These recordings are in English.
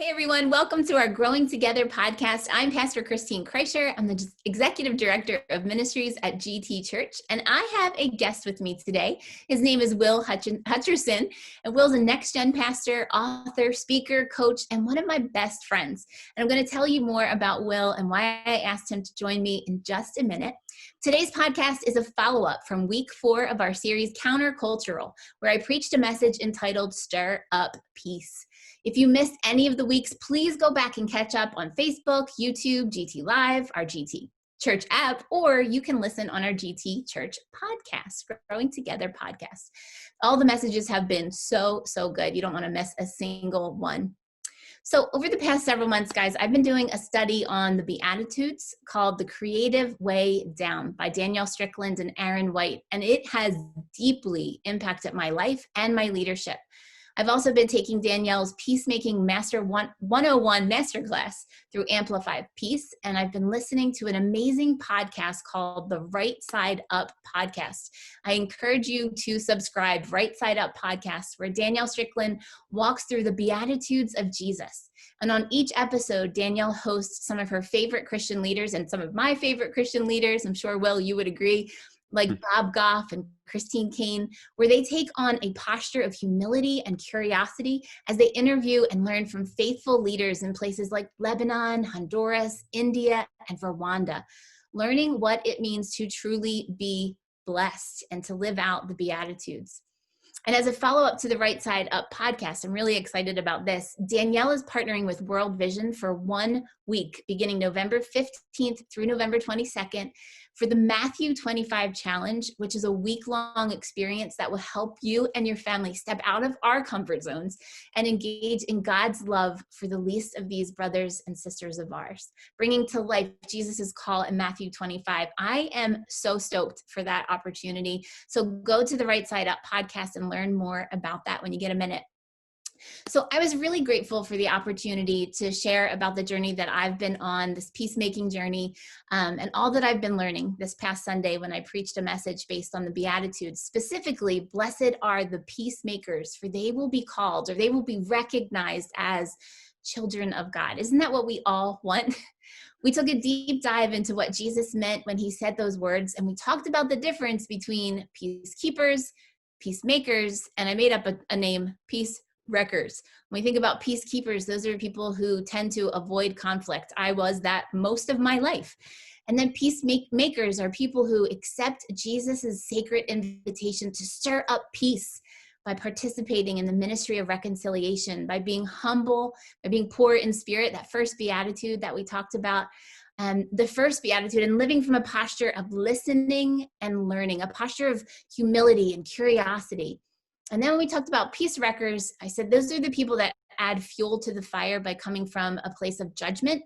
Hey everyone, welcome to our Growing Together podcast. I'm Pastor Christine Kreisher. I'm the Executive Director of Ministries at GT Church, and I have a guest with me today. His name is Will Hutcherson, and Will's a next-gen pastor, author, speaker, coach, and one of my best friends. And I'm going to tell you more about Will and why I asked him to join me in just a minute. Today's podcast is a follow-up from week 4 of our series, Countercultural, where I preached a message entitled Stir Up Peace. If you missed any of the weeks, please go back and catch up on Facebook, YouTube, GT Live, our GT Church app, or you can listen on our GT Church podcast, Growing Together podcast. All the messages have been so good. You don't want to miss a single one. So over the past several months, guys, I've been doing a study on the Beatitudes called The Creative Way Down by Danielle Strickland and Aaron White, and it has deeply impacted my life and my leadership. I've also been taking Danielle's Peacemaking Master 101 Masterclass through Amplify Peace, and I've been listening to an amazing podcast called the Right Side Up Podcast. I encourage you to subscribe, Right Side Up Podcast, where Danielle Strickland walks through the Beatitudes of Jesus. And on each episode, Danielle hosts some of her favorite Christian leaders and some of my favorite Christian leaders. I'm sure, Will, you would agree, like Bob Goff and Christine Kane, where they take on a posture of humility and curiosity as they interview and learn from faithful leaders in places like Lebanon, Honduras, India, and Rwanda, learning what it means to truly be blessed and to live out the Beatitudes. And as a follow-up to the Right Side Up podcast, I'm really excited about this. Danielle is partnering with World Vision for 1 week, beginning November 15th through November 22nd, for the Matthew 25 Challenge, which is a week-long experience that will help you and your family step out of our comfort zones and engage in God's love for the least of these brothers and sisters of ours, bringing to life Jesus' call in Matthew 25. I am so stoked for that opportunity. So go to the Right Side Up podcast and learn more about that when you get a minute. So I was really grateful for the opportunity to share about the journey that I've been on, this peacemaking journey, and all that I've been learning this past Sunday when I preached a message based on the Beatitudes. Specifically, blessed are the peacemakers, for they will be called, or they will be recognized as children of God. Isn't that what we all want? We took a deep dive into what Jesus meant when he said those words, and we talked about the difference between peacekeepers, peacemakers, and I made up a name, peace wreckers. When we think about peacekeepers, those are people who tend to avoid conflict. I was that most of my life. And then peacemakers are people who accept Jesus's sacred invitation to stir up peace by participating in the ministry of reconciliation, by being humble, by being poor in spirit, that first beatitude that we talked about. The first beatitude, and living from a posture of listening and learning, a posture of humility and curiosity. And then when we talked about peace wreckers, I said those are the people that add fuel to the fire by coming from a place of judgment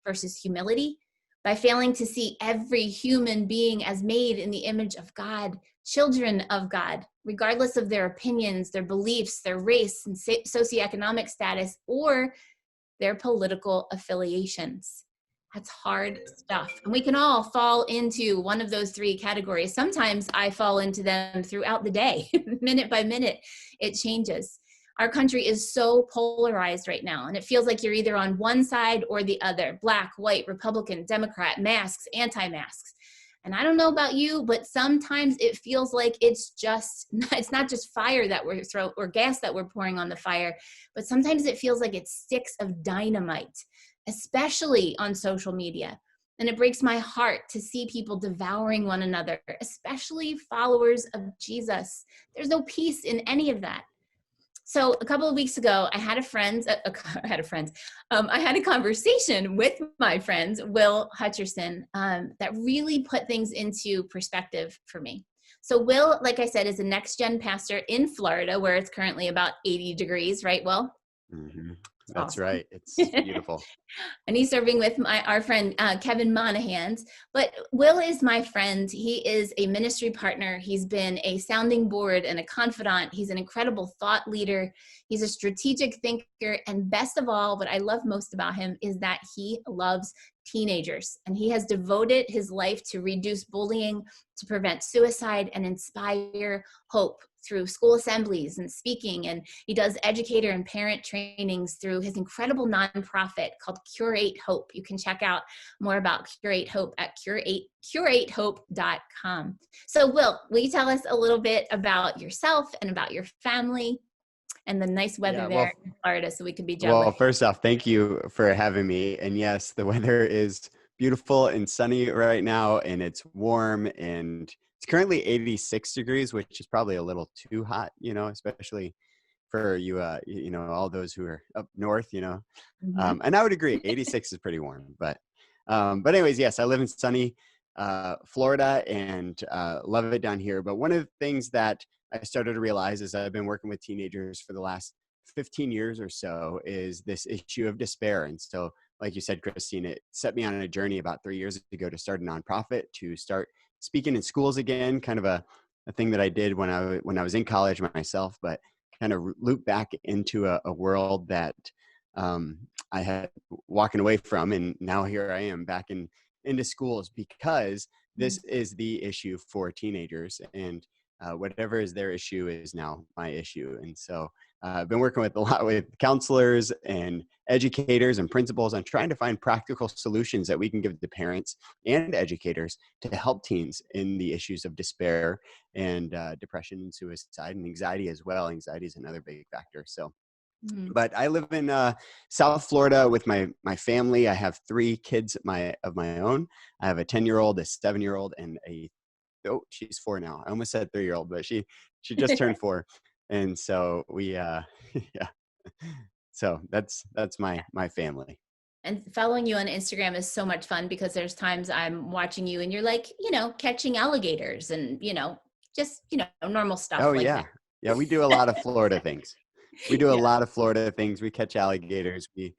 versus humility, by failing to see every human being as made in the image of God, children of God, regardless of their opinions, their beliefs, their race and socioeconomic status, or their political affiliations. That's hard stuff. And we can all fall into one of those 3 categories. Sometimes I fall into them throughout the day, minute by minute, it changes. Our country is so polarized right now, and it feels like you're either on one side or the other, black, white, Republican, Democrat, masks, anti-masks. And I don't know about you, but sometimes it feels like it's not just fire that we're throwing or gas that we're pouring on the fire, but sometimes it feels like it's sticks of dynamite, especially on social media. And it breaks my heart to see people devouring one another, especially followers of Jesus. There's no peace in any of that. So a couple of weeks ago, I had a conversation with my friend, Will Hutcherson, that really put things into perspective for me. So Will, like I said, is a next-gen pastor in Florida, where it's currently about 80 degrees, right, Will? Mm-hmm. That's awesome. Right. It's beautiful. And he's serving with our friend, Kevin Monahan. But Will is my friend. He is a ministry partner. He's been a sounding board and a confidant. He's an incredible thought leader. He's a strategic thinker. And best of all, what I love most about him is that he loves teenagers. And he has devoted his life to reduce bullying, to prevent suicide, and inspire hope through school assemblies and speaking. And he does educator and parent trainings through his incredible nonprofit called Curate Hope. You can check out more about Curate Hope at curatehope.com. So will you tell us a little bit about yourself and about your family and the nice weather Yeah, there in Florida so we could be well, jealous? first off, thank you for having me. And yes, the weather is beautiful and sunny right now, and it's warm, and it's currently 86 degrees, which is probably a little too hot, especially for you, all those who are up north, Mm-hmm. And I would agree, 86 is pretty warm. But anyways, yes, I live in sunny Florida and love it down here. But one of the things that I started to realize as I've been working with teenagers for the last 15 years or so is this issue of despair. And so, like you said, Christine, it set me on a journey about 3 years ago to start a nonprofit, to start speaking in schools again, kind of a thing that I did when I was in college myself, but kind of loop back into a world that I had walking away from, and now here I am back into schools, because this is the issue for teenagers, and whatever is their issue is now my issue. And so I've been working with a lot with counselors and educators and principals on trying to find practical solutions that we can give to parents and educators to help teens in the issues of despair and depression and suicide and anxiety as well. Anxiety is another big factor. So Mm-hmm. but I live in South Florida with my family. I have 3 kids of my own. I have a 10-year-old, a 7-year-old, and she's 4 now. I almost said 3-year-old, but she just turned 4, and so we yeah. So that's my family. And following you on Instagram is so much fun because there's times I'm watching you and you're like, catching alligators and, just, normal stuff Oh like that. yeah, yeah. We do a lot of Florida things. We do a Yeah. lot of Florida things. We catch alligators. We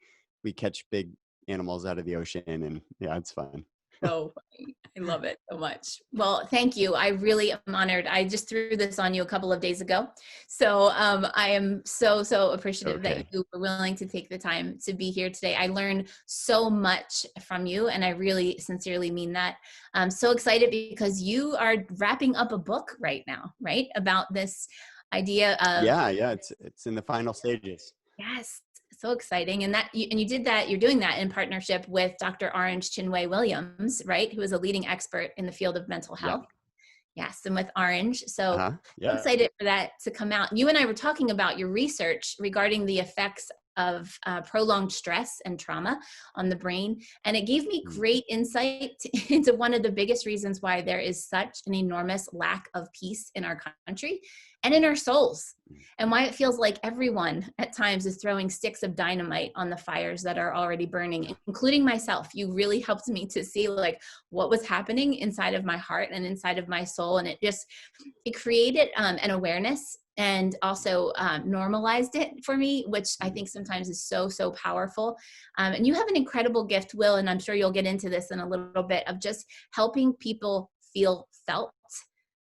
catch big animals out of the ocean, and yeah, it's fun. So funny. I love it so much. Well, thank you. I really am honored. I just threw this on you a couple of days ago. So I am so appreciative that Okay. you were willing to take the time to be here today. I learned so much from you, and I really sincerely mean that. I'm so excited because you are wrapping up a book right now, right? About this idea of, Yeah. It's in the final stages. yes, so exciting. And you did that, you're doing that in partnership with Dr. Orange Chinwe Williams, right? Who is a leading expert in the field of mental Yep. health. Yes, and with Orange. So Yeah. excited for that to come out. You and I were talking about your research regarding the effects of prolonged stress and trauma on the brain. And it gave me Mm. great insight into one of the biggest reasons why there is such an enormous lack of peace in our country and in our souls. And why it feels like everyone at times is throwing sticks of dynamite on the fires that are already burning, including myself. You really helped me to see like what was happening inside of my heart and inside of my soul. And it created an awareness and also normalized it for me, which I think sometimes is so powerful. And you have an incredible gift, Will, and I'm sure you'll get into this in a little bit, of just helping people feel felt,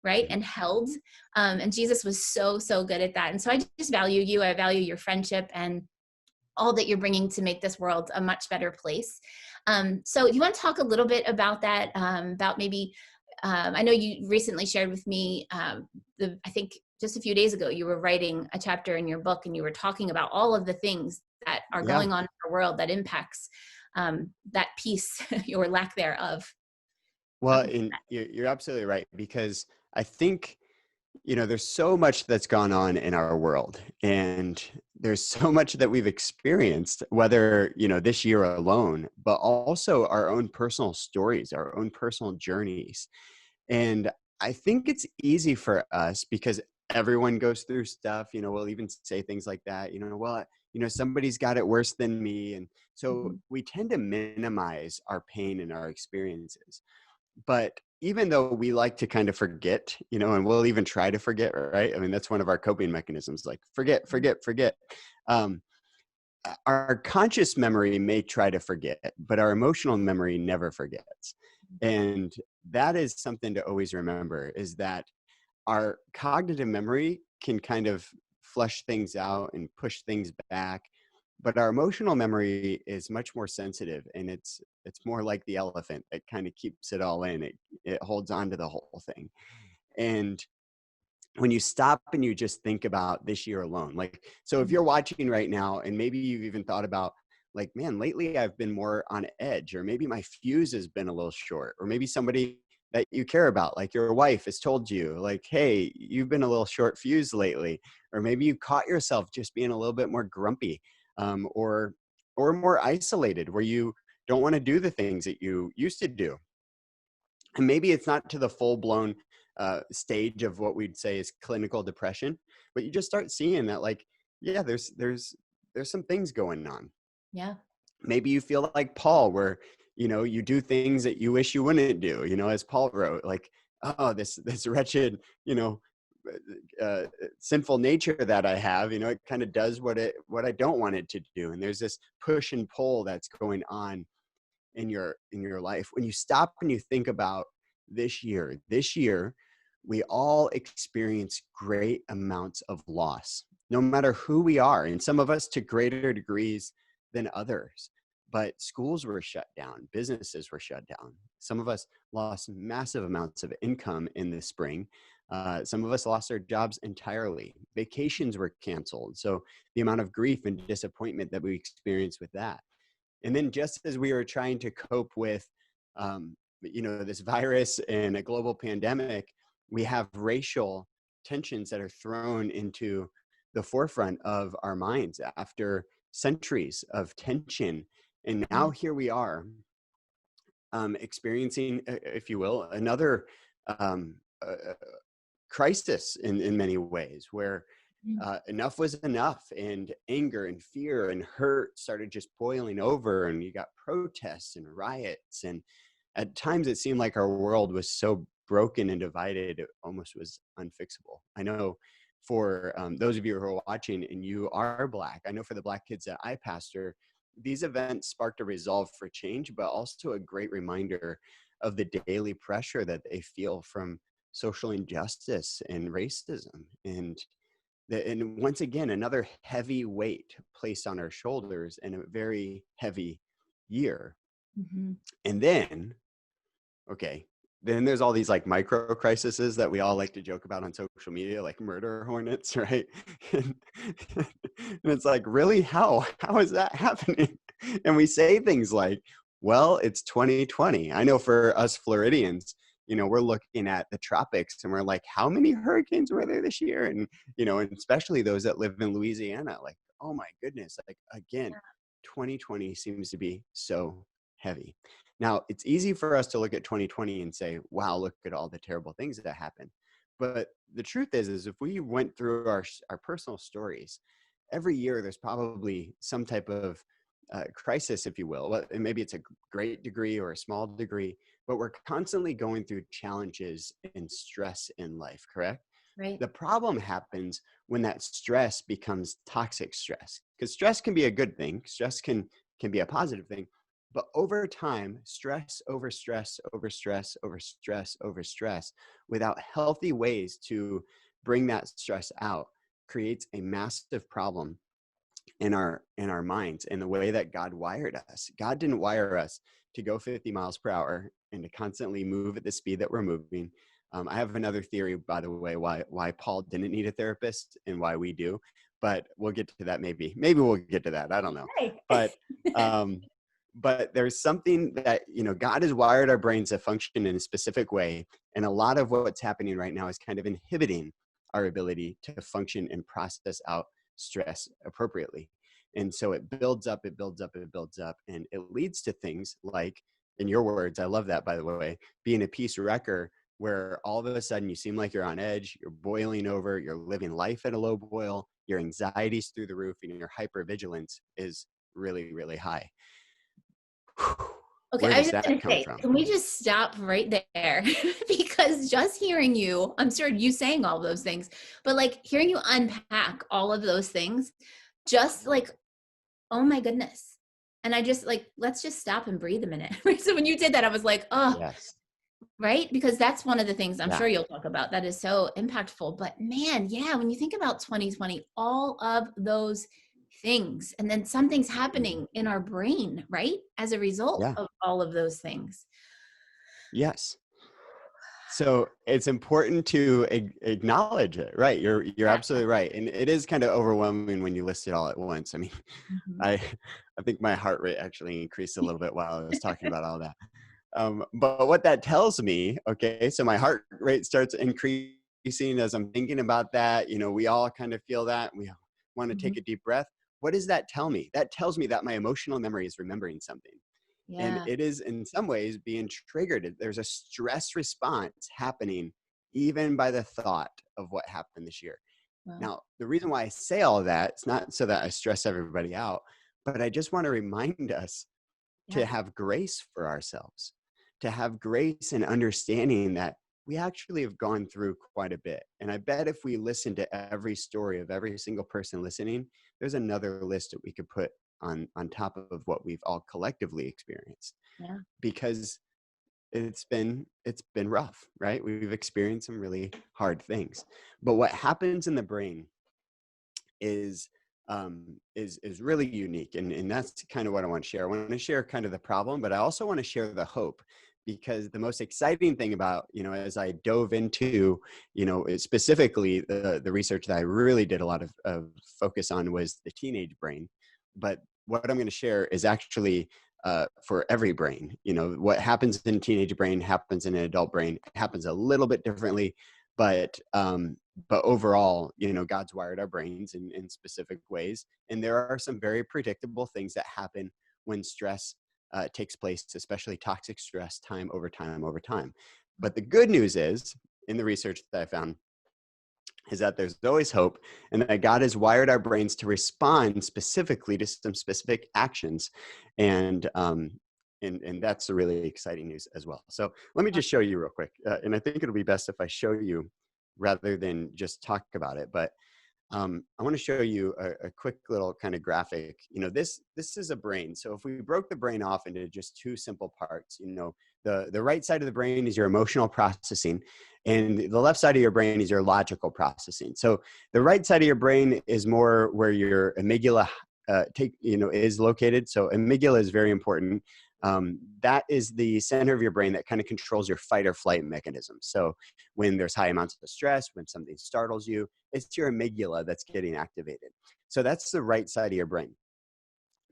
right, and held. And Jesus was so good at that. And so I just value you. I value your friendship and all that you're bringing to make this world a much better place. So you want to talk a little bit about that, about maybe, I know you recently shared with me, I think just a few days ago, you were writing a chapter in your book and you were talking about all of the things that are Yeah. going on in our world that impacts that peace or lack thereof. Well, Talk about and you're absolutely right, because I think, there's so much that's gone on in our world, and there's so much that we've experienced, whether, this year alone, but also our own personal stories, our own personal journeys. And I think it's easy for us because everyone goes through stuff, we'll even say things like that, well, somebody's got it worse than me. And so that. we tend to minimize our pain and our experiences. But even though we like to kind of forget, and we'll even try to forget, right? I mean, that's one of our coping mechanisms, like forget. Um, our conscious memory may try to forget, but our emotional memory never forgets. And that is something to always remember, is that our cognitive memory can kind of flush things out and push things back, but our emotional memory is much more sensitive, and it's more like the elephant that kind of keeps it all in. It holds on to the whole thing. And when you stop and you just think about this year alone. Like, so if you're watching right now and maybe you've even thought about like, man, lately I've been more on edge, or maybe my fuse has been a little short, or maybe somebody that you care about, like your wife, has told you like, hey, you've been a little short fuse lately, or maybe you caught yourself just being a little bit more grumpy, or more isolated, where you don't want to do the things that you used to do. And maybe it's not to the full blown stage of what we'd say is clinical depression, but you just start seeing that, like, yeah, there's some things going on. Yeah. Maybe you feel like Paul, where, you do things that you wish you wouldn't do, as Paul wrote, like, oh, this wretched, sinful nature that I have, it kind of does what I don't want it to do. And there's this push and pull that's going on in your life. When you stop and you think about this year, we all experience great amounts of loss, no matter who we are, and some of us to greater degrees than others. But schools were shut down, businesses were shut down. Some of us lost massive amounts of income in the spring. Some of us lost our jobs entirely. Vacations were canceled. So the amount of grief and disappointment that we experienced with that. And then just as we were trying to cope with, this virus and a global pandemic, we have racial tensions that are thrown into the forefront of our minds after centuries of tension. And now here we are, experiencing, if you will, another um, crisis in many ways, where enough was enough, and anger and fear and hurt started just boiling over, and you got protests and riots, and at times it seemed like our world was so broken and divided it almost was unfixable. I know for those of you who are watching and you are Black, I know for the Black kids that I pastor, these events sparked a resolve for change, but also a great reminder of the daily pressure that they feel from social injustice and racism. And once again, another heavy weight placed on our shoulders in a very heavy year. Mm-hmm. And then, then there's all these like micro crises that we all like to joke about on social media, like murder hornets, right? And it's like, really, how is that happening? And we say things like, well, it's 2020. I know for us Floridians, we're looking at the tropics and we're like, how many hurricanes were there this year? And, and especially those that live in Louisiana, like, oh my goodness, like, again, 2020 seems to be so heavy. Now, it's easy for us to look at 2020 and say, wow, look at all the terrible things that happened. But the truth is if we went through our personal stories, every year there's probably some type of crisis, if you will. And maybe it's a great degree or a small degree, but we're constantly going through challenges and stress in life, correct? Right. The problem happens when that stress becomes toxic stress, because stress can be a good thing. Stress can be a positive thing. But over time, stress over stress over stress over stress over stress, without healthy ways to bring that stress out, creates a massive problem in our minds and the way that God wired us. God didn't wire us to go 50 miles per hour and to constantly move at the speed that we're moving. I have another theory, by the way, why Paul didn't need a therapist and why we do, but we'll get to that. Maybe we'll get to that. I don't know. But there's something that, God has wired our brains to function in a specific way. And a lot of what's happening right now is kind of inhibiting our ability to function and process out stress appropriately. And so it builds up, it builds up, it builds up. And it leads to things like, in your words, I love that, by the way, being a peace wrecker, where all of a sudden you seem like you're on edge, you're boiling over, you're living life at a low boil, your anxiety's through the roof, and your hypervigilance is really, really high. Okay, Where I was does just that going to come say, from? can we just stop right there? Because just hearing you, I'm sure you saying all those things, but like hearing you unpack all of those things, just like, oh my goodness. And I just like, let's just stop and breathe a minute. Right? So when you did that, I was like, oh, Yes. right? Because that's one of the things I'm Yeah. sure you'll talk about that is so impactful. But man, yeah, when you think about 2020, all of those things, and then something's happening in our brain, right? As a result Yeah. of all of those things. Yes. So it's important to acknowledge it, right? You're Yeah. absolutely right, and it is kind of overwhelming when you list it all at once. I mean, Mhm. I I think my heart rate actually increased a little bit while I was talking about all that. But what that tells me, okay, so my heart rate starts increasing as I'm thinking about that. You know, we all kind of feel that. We want to take Mhm. a deep breath. What does that tell me? That tells me that my emotional memory is remembering something. And Yeah. it is in some ways being triggered. There's a stress response happening even by the thought of what happened this year. Wow. Now, the reason why I say all of that, it's not so that I stress everybody out, but I just want to remind us to Yeah. have grace for ourselves, to have grace and understanding that we actually have gone through quite a bit. And I bet if we listen to every story of every single person listening, there's another list that we could put on top of what we've all collectively experienced, Yeah. because it's been rough, right? We've experienced some really hard things. But what happens in the brain is is really unique, and that's kind of what I want to share. I want to share kind of the problem, but I also want to share the hope, because the most exciting thing about, as I dove into, specifically the research that I really did a lot of focus on was the teenage brain. But what I'm going to share is actually for every brain. What happens in teenage brain happens in an adult brain. It happens a little bit differently, but overall, God's wired our brains in specific ways. And there are some very predictable things that happen when stress takes place, especially toxic stress, time over time over time. But the good news is, in the research that I found, is that there's always hope, and that God has wired our brains to respond specifically to some specific actions. And that's the really exciting news as well. So let me just show you real quick. And I think it'll be best if I show you rather than just talk about it. But I want to show you a quick little kind of graphic. This is a brain. So if we broke the brain off into just two simple parts, the right side of the brain is your emotional processing, and the left side of your brain is your logical processing. So the right side of your brain is more where your amygdala is located. So amygdala is very important. That is the center of your brain that kind of controls your fight or flight mechanism. So when there's high amounts of stress, when something startles you, it's your amygdala that's getting activated. So that's the right side of your brain.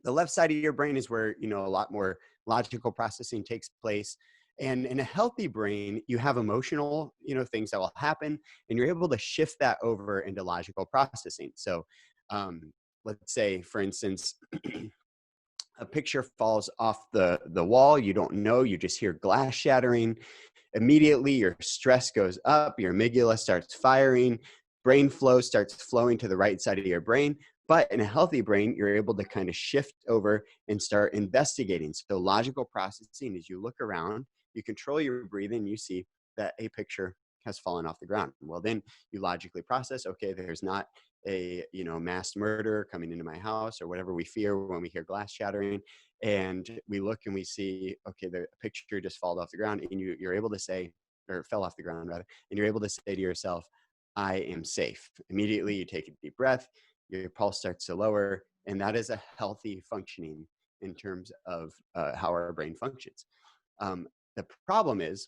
The left side of your brain is where, a lot more logical processing takes place. And in a healthy brain, you have emotional, things that will happen, and you're able to shift that over into logical processing. So let's say, for instance, a picture falls off the wall. You don't know, you just hear glass shattering. Immediately, your stress goes up, your amygdala starts firing, brain flow starts flowing to the right side of your brain. But in a healthy brain, you're able to kind of shift over and start investigating. So logical processing is you look around, you control your breathing, you see that a picture has fallen off the ground. Well, then you logically process, okay, there's not a mass murder coming into my house, or whatever we fear when we hear glass shattering. And we look and we see, okay, the picture just fell off the ground, and you're able to say, or fell off the ground rather, and you're able to say to yourself, I am safe. Immediately you take a deep breath, your pulse starts to lower, and that is a healthy functioning in terms of how our brain functions. The problem is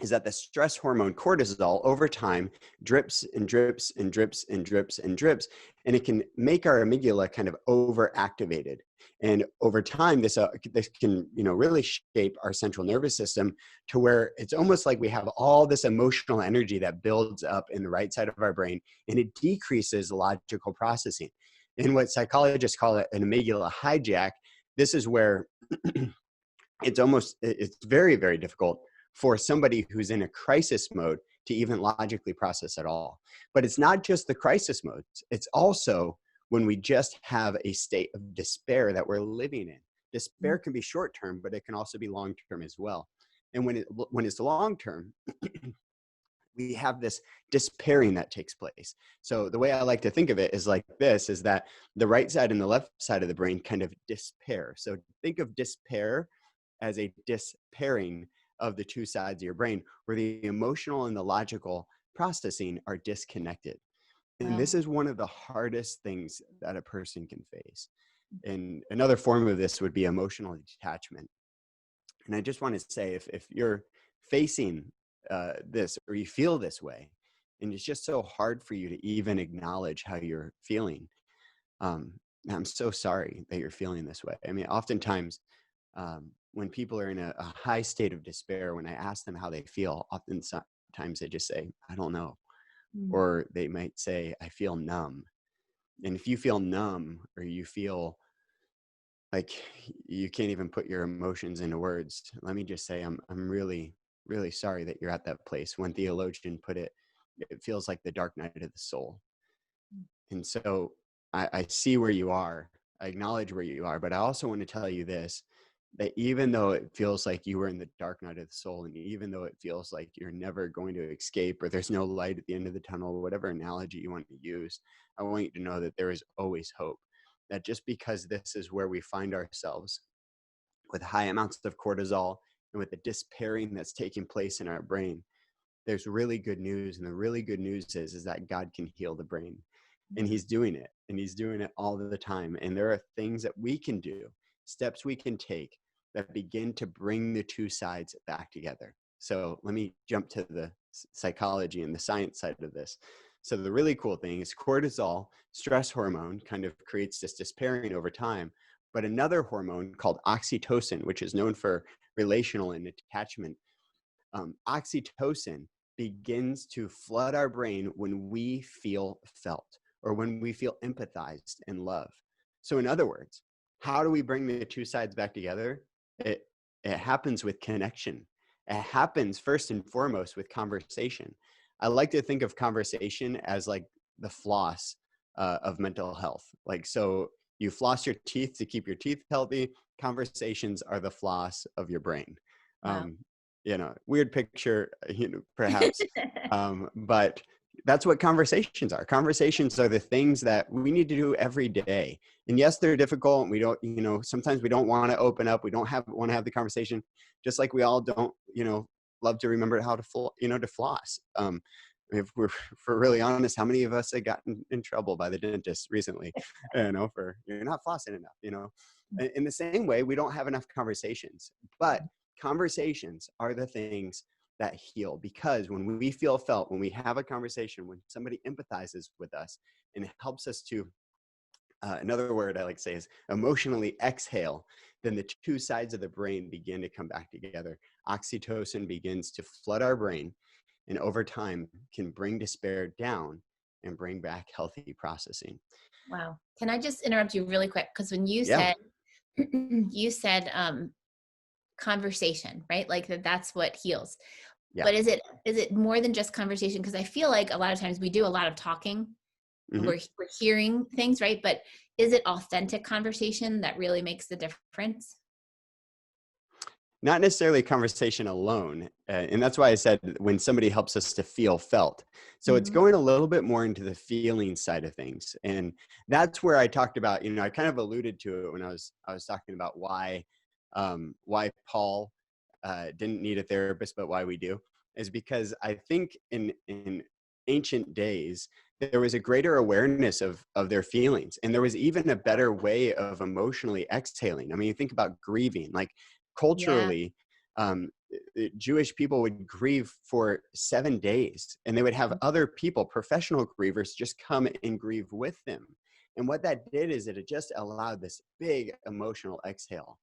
that the stress hormone cortisol over time drips and drips and drips and drips and drips, and it can make our amygdala kind of overactivated. And over time, this can really shape our central nervous system to where it's almost like we have all this emotional energy that builds up in the right side of our brain, and it decreases logical processing. And what psychologists call it an amygdala hijack. This is where it's very, very difficult for somebody who's in a crisis mode to even logically process at all. But it's not just the crisis mode. It's also when we just have a state of despair that we're living in. Despair can be short term, but it can also be long term as well. And when it's long term, we have this despairing that takes place. So the way I like to think of it is like this, is that the right side and the left side of the brain kind of despair. So think of despair as a despairing of the two sides of your brain, where the emotional and the logical processing are disconnected. And Wow. this is one of the hardest things that a person can face. And another form of this would be emotional detachment. And I just want to say, if you're facing this, or you feel this way. And it's just so hard for you to even acknowledge how you're feeling. Um, I'm so sorry that you're feeling this way. I mean, oftentimes when people are in a high state of despair, when I ask them how they feel, oftentimes they just say, I don't know. Mm. Or they might say, I feel numb. And if you feel numb, or you feel like you can't even put your emotions into words, let me just say, I'm really, really sorry that you're at that place. One theologian put it, it feels like the dark night of the soul. And so I see where you are. I acknowledge where you are, but I also want to tell you this, that even though it feels like you were in the dark night of the soul, and even though it feels like you're never going to escape, or there's no light at the end of the tunnel, whatever analogy you want to use, I want you to know that there is always hope. That just because this is where we find ourselves with high amounts of cortisol and with the despairing that's taking place in our brain, there's really good news. And the really good news is that God can heal the brain, and he's doing it, and he's doing it all the time. And there are things that we can do, steps we can take, that begin to bring the two sides back together. So let me jump to the psychology and the science side of this. So the really cool thing is cortisol, stress hormone, kind of creates this despairing over time. But another hormone called oxytocin, which is known for relational and attachment, oxytocin begins to flood our brain when we feel felt, or when we feel empathized and loved. So in other words, how do we bring the two sides back together? It happens with connection. It happens first and foremost with conversation. I like to think of conversation as like the floss of mental health. Like, so you floss your teeth to keep your teeth healthy. Conversations are the floss of your brain. Wow. Weird picture, perhaps, but that's what conversations are. Conversations are the things that we need to do every day. And yes, they're difficult. We don't, sometimes we don't want to open up. We don't want to have the conversation, just like we all don't, love to remember how to, to floss. If we're really honest, how many of us have gotten in trouble by the dentist recently, for you're not flossing enough, In the same way, we don't have enough conversations, but conversations are the things that heal, because when we feel felt, when we have a conversation, when somebody empathizes with us and helps us to, another word I like to say is emotionally exhale, then the two sides of the brain begin to come back together. Oxytocin begins to flood our brain, and over time can bring despair down and bring back healthy processing. Wow. Can I just interrupt you really quick? Because when you Yeah. said, you said conversation, right? Like that's what heals. Yeah. But is it more than just conversation? Because I feel like a lot of times we do a lot of talking. Mm-hmm. We're hearing things, right? But is it authentic conversation that really makes the difference? Not necessarily conversation alone. And that's why I said when somebody helps us to feel felt. So it's going a little bit more into the feeling side of things. And that's where I talked about, I kind of alluded to it when I was talking about why Paul didn't need a therapist, but why we do, is because I think in ancient days, there was a greater awareness of their feelings. And there was even a better way of emotionally exhaling. I mean, you think about grieving, like culturally, Jewish people would grieve for 7 days, and they would have other people, professional grievers, just come and grieve with them. And what that did is that it just allowed this big emotional exhale.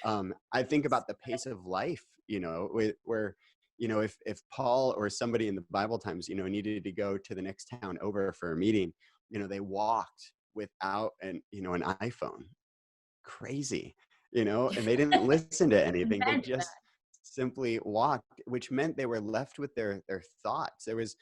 I think about the pace of life, where, if Paul or somebody in the Bible times, needed to go to the next town over for a meeting, they walked without an iPhone. Crazy, and they didn't listen to anything. They just simply walked, which meant they were left with their thoughts. There was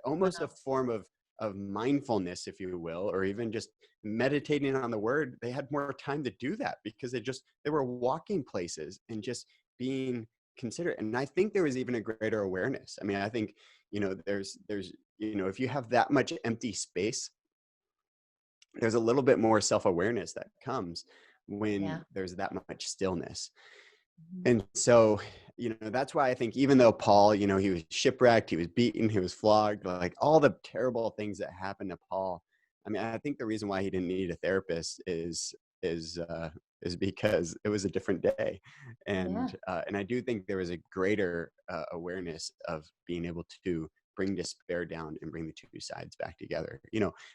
almost a form of mindfulness, if you will, or even just meditating on the word. They had more time to do that because they were walking places and just being considerate. And I think there was even a greater awareness. I mean, I think, there's if you have that much empty space, there's a little bit more self-awareness that comes when there's that much stillness. And so, that's why I think even though Paul, he was shipwrecked, he was beaten, he was flogged, like all the terrible things that happened to Paul. I mean, I think the reason why he didn't need a therapist is is because it was a different day, Yeah. and I do think there was a greater awareness of being able to bring despair down and bring the two sides back together.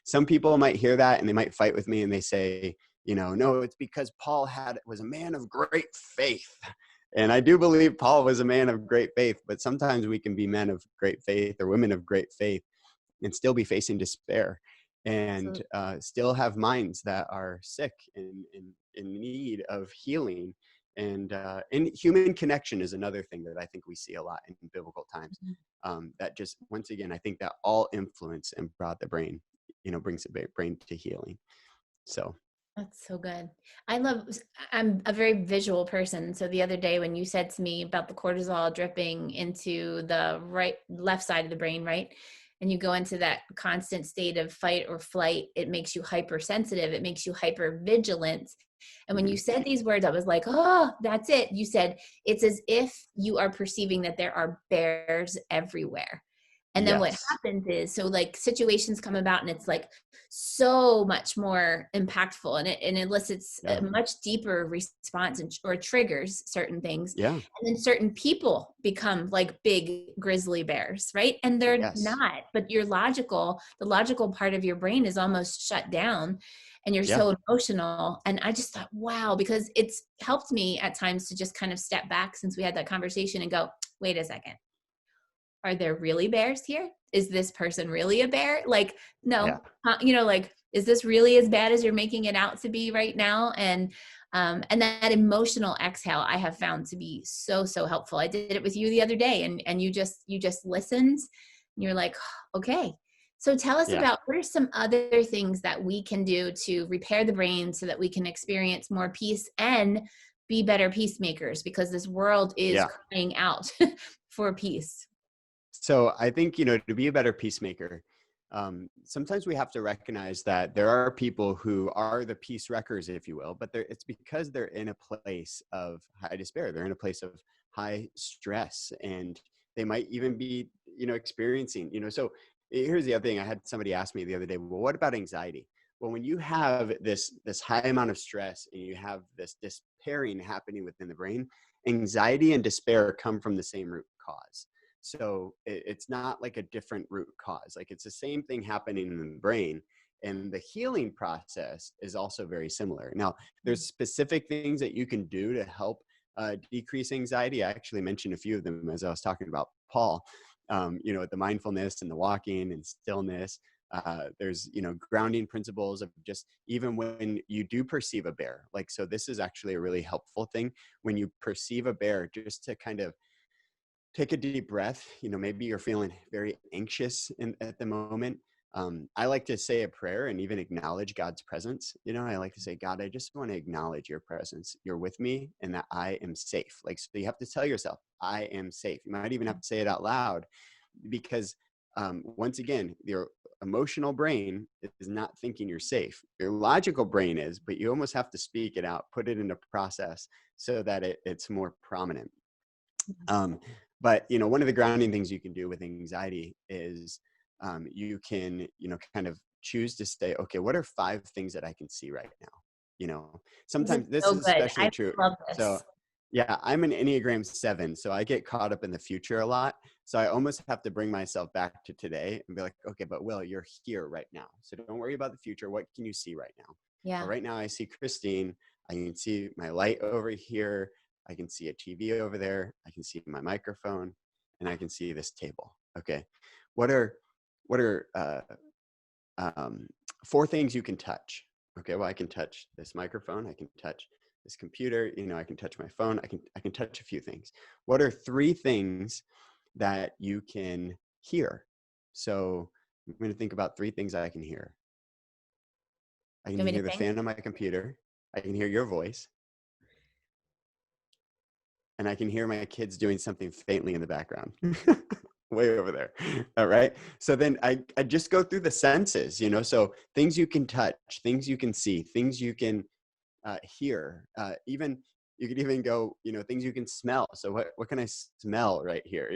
Some people might hear that and they might fight with me and they say, no, it's because Paul was a man of great faith. And I do believe Paul was a man of great faith, but sometimes we can be men of great faith or women of great faith and still be facing despair and Absolutely. still have minds that are sick and in need of healing. And human connection is another thing that I think we see a lot in biblical times. That just, once again, I think that all influence and brought the brain, brings the brain to healing. So. That's so good. I'm a very visual person. So the other day when you said to me about the cortisol dripping into the left side of the brain, right? And you go into that constant state of fight or flight, it makes you hypersensitive. It makes you hyper vigilant. And when you said these words, I was like, oh, that's it. You said, it's as if you are perceiving that there are bears everywhere. And then what Yes. happens is, so like situations come about and it's like so much more impactful, and it elicits a much deeper response or triggers certain things. Yeah. And then certain people become like big grizzly bears, right? And they're Yes. not, but the logical part of your brain is almost shut down and you're Yeah. so emotional. And I just thought, wow, because it's helped me at times to just kind of step back since we had that conversation and go, wait a second. Are there really bears here? Is this person really a bear? Like, no, like, is this really as bad as you're making it out to be right now? And that emotional exhale I have found to be so, so helpful. I did it with you the other day and you just listened and you're like, okay. So tell us Yeah. about what are some other things that we can do to repair the brain so that we can experience more peace and be better peacemakers, because this world is crying out for peace. So I think, to be a better peacemaker, sometimes we have to recognize that there are people who are the peace wreckers, if you will, but it's because they're in a place of high despair. They're in a place of high stress, and they might even be, experiencing, so here's the other thing. I had somebody ask me the other day, well, what about anxiety? Well, when you have this high amount of stress and you have this despairing happening within the brain, anxiety and despair come from the same root cause. So it's not like a different root cause. Like, it's the same thing happening in the brain. And the healing process is also very similar. Now, there's specific things that you can do to help decrease anxiety. I actually mentioned a few of them as I was talking about Paul, the mindfulness and the walking and stillness. There's, grounding principles of just, even when you do perceive a bear, like, so this is actually a really helpful thing when you perceive a bear, just to kind of take a deep breath. Maybe you're feeling very anxious at the moment. I like to say a prayer and even acknowledge God's presence. I like to say, God, I just want to acknowledge your presence. You're with me and that I am safe. Like, so you have to tell yourself, I am safe. You might even have to say it out loud, because once again, your emotional brain is not thinking you're safe. Your logical brain is, but you almost have to speak it out, put it into process so that it's more prominent. But, one of the grounding things you can do with anxiety is you can, kind of choose to say, okay, what are 5 things that I can see right now? This is Sometimes this so is good. especially I true. love So this. yeah, I'm an Enneagram 7, so I get caught up in the future a lot. So I almost have to bring myself back to today and be like, okay, but Will, you're here right now. So don't worry about the future. What can you see right now? Yeah. Right now I see Christine. I can see my light over here. I can see a TV over there. I can see my microphone, and I can see this table. Okay. What are 4 things you can touch? Okay. Well, I can touch this microphone. I can touch this computer. I can touch my phone. I can touch a few things. What are 3 things that you can hear? So I'm going to think about 3 things I can hear. I Do can you want me hear to the think? fan on my computer. I can hear your voice. And I can hear my kids doing something faintly in the background. Way over there. All right. So then I just go through the senses, so things you can touch, things you can see, things you can hear. Even you could even go, things you can smell. So what can I smell right here,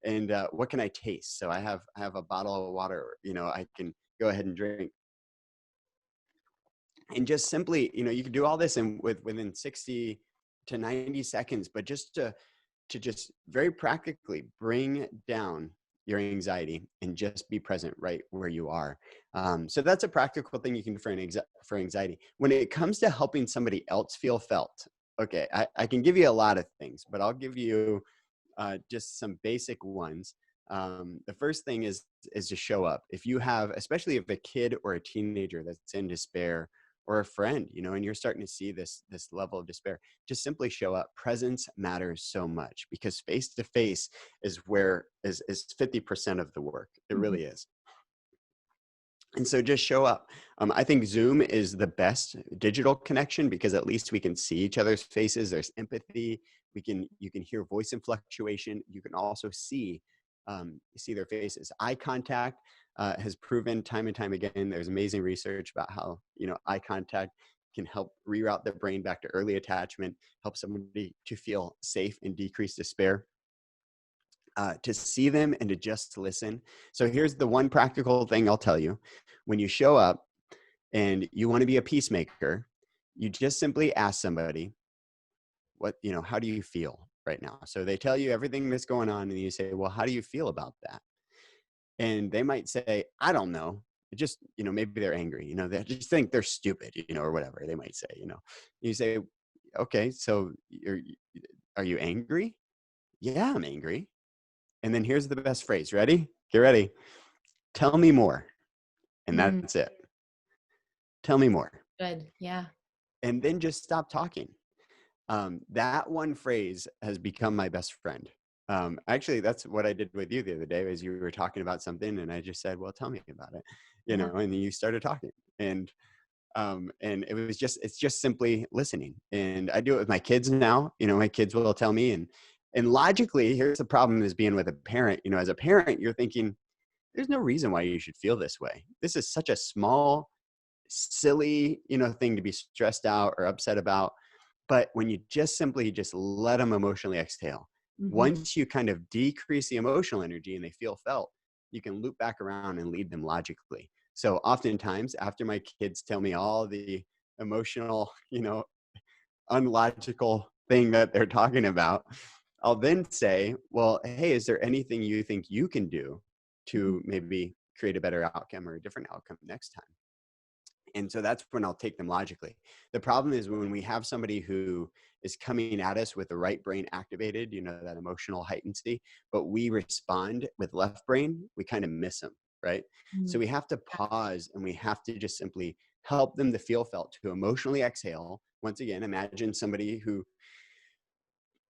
and what can I taste? So I have a bottle of water, I can go ahead and drink. And just simply, you can do all this within 60 to 90 seconds, but just to just very practically bring down your anxiety and just be present right where you are. So that's a practical thing you can do for anxiety. When it comes to helping somebody else feel felt, okay, I can give you a lot of things, but I'll give you just some basic ones. The first thing is to show up. If you have, especially if a kid or a teenager that's in despair, or a friend, and you're starting to see this level of despair, just simply show up. Presence matters so much, because face to face is 50% of the work. It Mhm. really is. And so just show up. I think Zoom is the best digital connection, because at least we can see each other's faces. There's empathy. You can hear voice and fluctuation. You can also see their faces. Eye contact has proven time and time again. There's amazing research about how eye contact can help reroute the brain back to early attachment, help somebody to feel safe and decrease despair. To see them and to just listen. So here's the one practical thing I'll tell you. When you show up and you want to be a peacemaker, you just simply ask somebody, how do you feel right now? So they tell you everything that's going on, and you say, well, how do you feel about that? And they might say, I don't know. It just, maybe they're angry, they just think they're stupid, or whatever they might say, You say, okay, so are you angry? Yeah, I'm angry. And then here's the best phrase. Ready? Get ready. Tell me more. And Mm, that's it. Tell me more. good. Yeah. And then just stop talking. That one phrase has become my best friend. Actually, that's what I did with you the other day, as you were talking about something, and I just said, well, tell me about it, Yeah. and then you started talking. And it's just simply listening. And I do it with my kids now. My kids will tell me, and logically, here's the problem: is being with a parent. As a parent, you're thinking, there's no reason why you should feel this way. This is such a small, silly, thing to be stressed out or upset about. But when you just simply just let them emotionally exhale, Mhm. once you kind of decrease the emotional energy and they feel felt, you can loop back around and lead them logically. So oftentimes, after my kids tell me all the emotional, unlogical thing that they're talking about, I'll then say, well, hey, is there anything you think you can do Mhm. to maybe create a better outcome or a different outcome next time? And so that's when I'll take them logically. The problem is when we have somebody who is coming at us with the right brain activated, that emotional heightency, but we respond with left brain, we kind of miss them, right? So Mm. we have to pause, and we have to just simply help them to feel felt, to emotionally exhale. Once again, imagine somebody who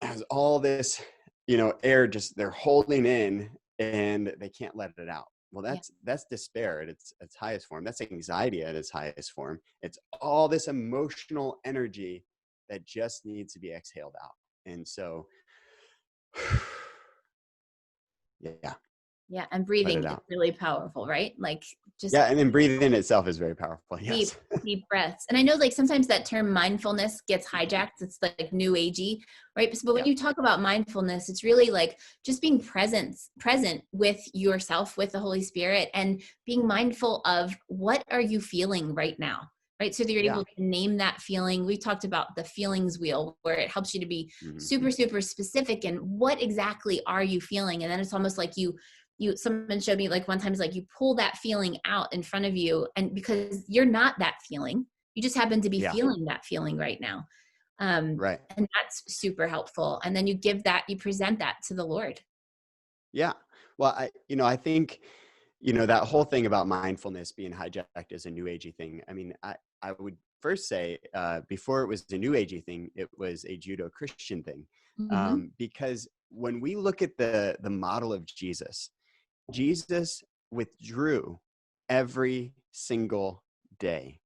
has all this, air just they're holding in, and they can't let it out. Well, Yeah. that's despair at its highest form. That's anxiety at its highest form. It's all this emotional energy that just needs to be exhaled out. And so, yeah, Yeah. And let breathing it is out. really powerful, right? Like just Yeah, and then breathing itself is very powerful. deep, Yes. deep breaths. And I know like sometimes that term mindfulness gets hijacked. It's like new agey, right? But when Yeah. you talk about mindfulness, it's really like just being present with yourself, with the Holy Spirit, and being mindful of what are you feeling right now, right? So that you're Yeah. able to name that feeling. We talked about the feelings wheel, where it helps you to be Mhm. super, super specific and what exactly are you feeling? And then it's almost like someone showed me like one time, is like you pull that feeling out in front of you, and because you're not that feeling, you just happen to be Yeah. feeling that feeling right now. Right. And that's super helpful. And then you present that to the Lord. Yeah. Well, I think, that whole thing about mindfulness being hijacked as a new agey thing. I mean, I would first say, before it was a new agey thing, it was a Judeo-Christian thing. Mm-hmm. Because when we look at the model of Jesus, Jesus withdrew every single day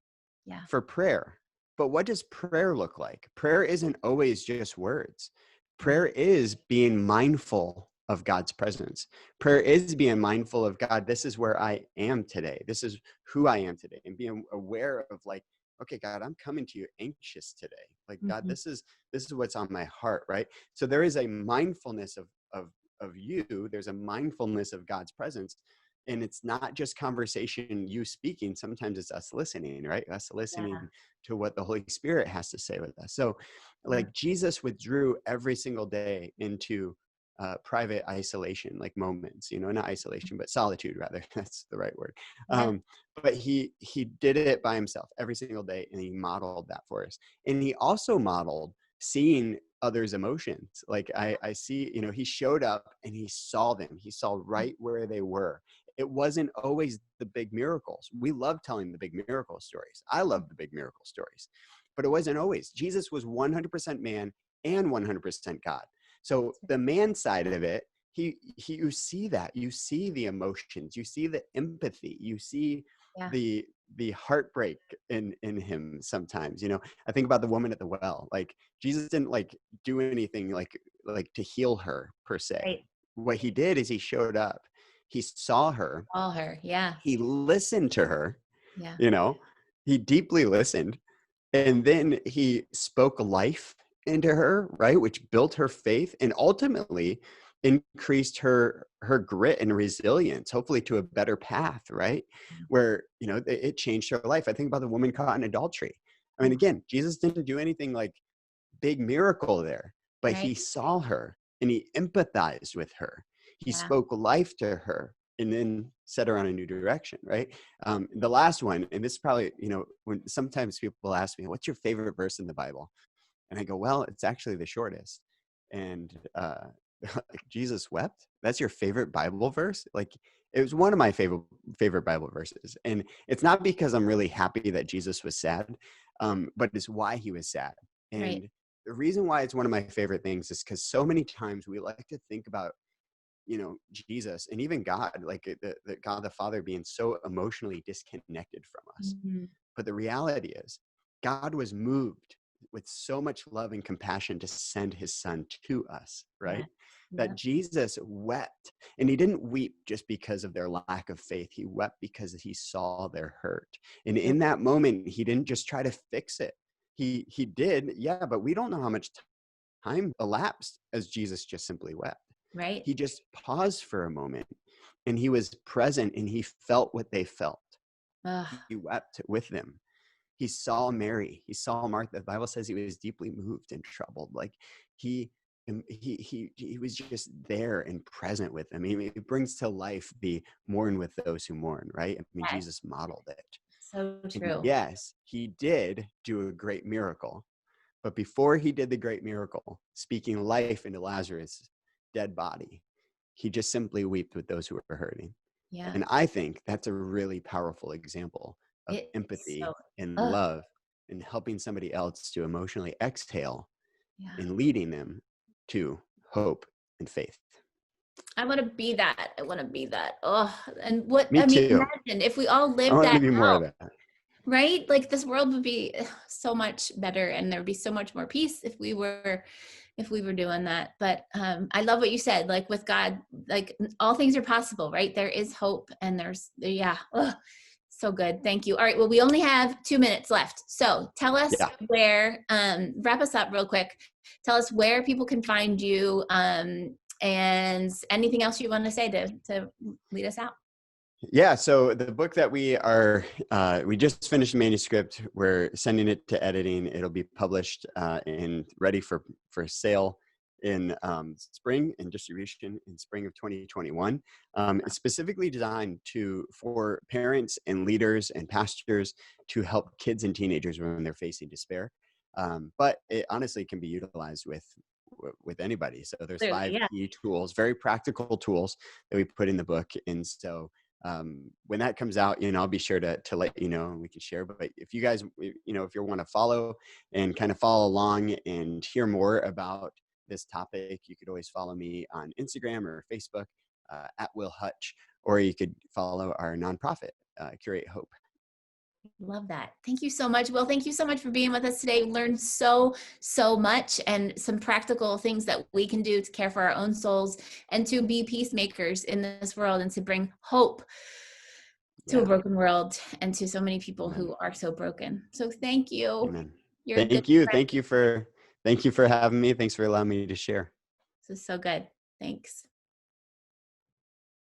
Yeah. for prayer. But what does prayer look like? Prayer isn't always just words. Yeah. Prayer is being mindful of God's presence. Prayer is being mindful of, God, this is where I am today. This is who I am today. And being aware of, like, okay, God, I'm coming to you anxious today. Like, God, Mm-hmm. this is what's on my heart, right? So there is a mindfulness of you. There's a mindfulness of God's presence. And it's not just conversation, you speaking. Sometimes it's us listening, right? Us Yeah. listening to what the Holy Spirit has to say with us. So Yeah. like Jesus withdrew every single day into private isolation, like moments, not isolation, but solitude rather. That's the right word. Yeah. But he did it by himself every single day, and he modeled that for us. And he also modeled seeing others' emotions. Like I see, he showed up and he saw them. He saw right where they were. It wasn't always the big miracles. We love telling the big miracle stories. I love the big miracle stories, but it wasn't always. Jesus was 100% man and 100% God. So the man side of it, you see that, you see the emotions, you see the empathy, you see Yeah. the heartbreak in him sometimes. I think about the woman at the well. Like Jesus didn't like do anything like to heal her per se. Right. What he did is he showed up. He saw her. Call her. Yeah. He listened to her. Yeah. He deeply listened, and then he spoke life into her, right? Which built her faith and ultimately increased her grit and resilience, hopefully to a better path, right? Where, it changed her life. I think about the woman caught in adultery. I mean, again, Jesus didn't do anything like big miracle there, but Right. he saw her and he empathized with her. He Yeah. spoke life to her and then set her on a new direction, right? The last one, and this is probably, when sometimes people ask me, what's your favorite verse in the Bible? And I go, well, it's actually the shortest. And like, Jesus wept. That's your favorite Bible verse? Like, it was one of my favorite Bible verses. And it's not because I'm really happy that Jesus was sad, but it's why he was sad. Right. And the reason why it's one of my favorite things is because so many times we like to think about, Jesus and even God, like the God the Father being so emotionally disconnected from us. Mhm. But the reality is, God was moved with so much love and compassion to send his son to us, Yeah. right? That Yeah. Jesus wept, and he didn't weep just because of their lack of faith. He wept because he saw their hurt. And in that moment, he didn't just try to fix it. He did, yeah, but we don't know how much time elapsed as Jesus just simply wept. Right. He just paused for a moment, and he was present, and he felt what they felt. Ugh. He wept with them. He saw Mary. He saw Martha. The Bible says he was deeply moved and troubled. Like he was just there and present with them. I mean, it brings to life the mourn with those who mourn, right? I mean, Yes. Jesus modeled it. So And true. yes, he did do a great miracle. But before he did the great miracle, speaking life into Lazarus' dead body, he just simply wept with those who were hurting. Yeah. And I think that's a really powerful example of It is so. empathy and Ugh. love and helping somebody else to emotionally exhale Yeah. and leading them to hope and faith. I want to be that. I want to be that. Oh, and what Me I mean, too. imagine if we all I lived want to that be more out, of that. right? Like this world would be so much better, and there would be so much more peace if we were doing that. But I love what you said. Like with God, like all things are possible, right? There is hope, and yeah. Ugh, so good. Thank you. All right. Well, we only have 2 minutes left. So tell us Yeah. where, wrap us up real quick. Tell us where people can find you, and anything else you want to say to lead us out. Yeah. So the book that we just finished manuscript. We're sending it to editing. It'll be published and ready for sale in spring and distribution in spring of 2021. It's specifically designed for parents and leaders and pastors to help kids and teenagers when they're facing despair. But it honestly can be utilized with anybody. So there's Clearly, 5 yeah. key tools, very practical tools that we put in the book. And so when that comes out, I'll be sure to let you know and we can share. But if you guys, if you want to follow and kind of follow along and hear more about this topic, you could always follow me on Instagram or Facebook at Will Hutch, or you could follow our nonprofit, Curate Hope. Love that. Thank you so much. Will, thank you so much for being with us today. We learned so much, and some practical things that we can do to care for our own souls and to be peacemakers in this world and to bring hope to a broken world and to so many people Amen. who are so broken. So thank you. Amen. You're a good Thank you. friend. Thank you for having me. Thanks for allowing me to share. This is so good. Thanks.